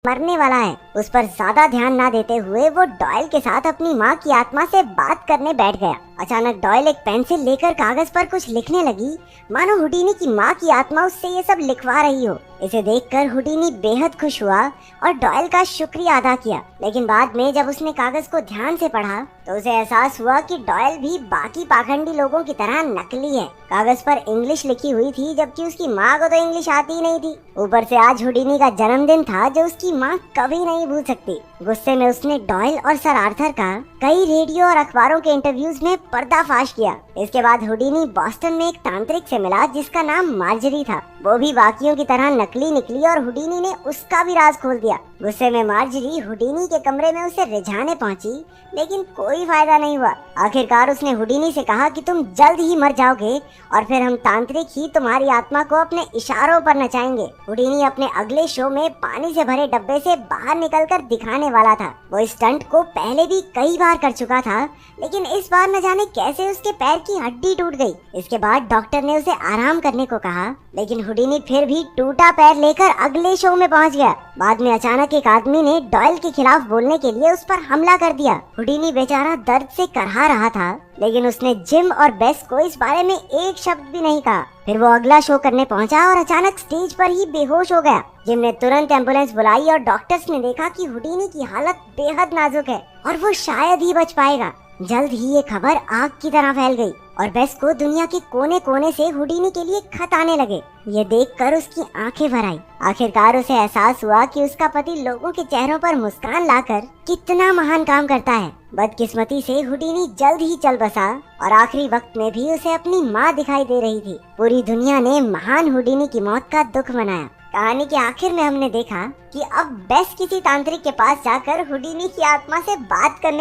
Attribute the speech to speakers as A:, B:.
A: मरने वाला है, उस पर ज्यादा ध्यान ना देते हुए वो डॉयल के साथ अपनी माँ की आत्मा से बात करने बैठ गया। अचानक डॉयल एक पेंसिल लेकर कागज पर कुछ लिखने लगी, मानो हुडीनी की माँ की आत्मा उससे ये सब लिखवा रही हो। इसे देखकर हुडीनी बेहद खुश हुआ और डॉयल का शुक्रिया अदा किया। लेकिन बाद में जब उसने कागज को ध्यान से पढ़ा तो उसे एहसास हुआ कि डॉयल भी बाकी पाखंडी लोगों की तरह नकली है। कागज पर इंग्लिश लिखी हुई थी, जबकि उसकी माँ को तो इंग्लिश आती ही नहीं थी। ऊपर से आज हुडीनी का जन्मदिन था जो उसकी माँ कभी नहीं भूल सकती। गुस्से में उसने डॉयल और सर आर्थर का कई रेडियो और अखबारों के इंटरव्यूज में पर्दाफाश किया। इसके बाद हुडीनी बॉस्टन में एक तांत्रिक से मिला जिसका नाम मार्जरी था। वो भी बाकियों की तरह नकली निकली और हुडीनी ने उसका भी राज खोल दिया। गुस्से में मार्जरी हुडीनी के कमरे में उसे रिझाने पहुंची, लेकिन कोई फायदा नहीं हुआ। आखिरकार उसने हुडीनी से कहा कि तुम जल्द ही मर जाओगे और फिर हम तांत्रिक ही तुम्हारी आत्मा को अपने इशारों पर नचाएंगे। हुडीनी अपने अगले शो में पानी से भरे डब्बे से बाहर निकलकर दिखाने वाला था। वो इस स्टंट को पहले भी कई बार कर चुका था, लेकिन इस बार न जाने कैसे उसके पैर की हड्डी टूट गई। इसके बाद डॉक्टर ने उसे आराम करने को कहा, लेकिन हुडीनी फिर भी टूटा पैर लेकर अगले शो में पहुंच गया। बाद में अचानक एक आदमी ने डॉयल के खिलाफ बोलने के लिए उस पर हमला कर दिया। हुडीनी बेचारा दर्द से करहा रहा था, लेकिन उसने जिम और बेस को इस बारे में एक शब्द भी नहीं कहा। फिर वो अगला शो करने पहुंचा और अचानक स्टेज पर ही बेहोश हो गया। जिम ने तुरंत एम्बुलेंस बुलाई और डॉक्टर्स ने देखा कि हुडीनी की हालत बेहद नाजुक है और वो शायद ही बच पाएगा। जल्द ही ये खबर आग की तरह फैल गई और बेस को दुनिया के कोने कोने से हुडीनी के लिए खत आने लगे। ये देखकर उसकी आंखें भर आई। आखिरकार उसे एहसास हुआ कि उसका पति लोगों के चेहरों पर मुस्कान लाकर कितना महान काम करता है। बदकिस्मती से हुडीनी जल्द ही चल बसा और आखिरी वक्त में भी उसे अपनी माँ दिखाई दे रही थी। पूरी दुनिया ने महान हुडीनी की मौत का दुख मनाया। कहानी के आखिर में हमने देखा कि अब बेस किसी तांत्रिक के पास जाकर हुडीनी की आत्मा से बात करने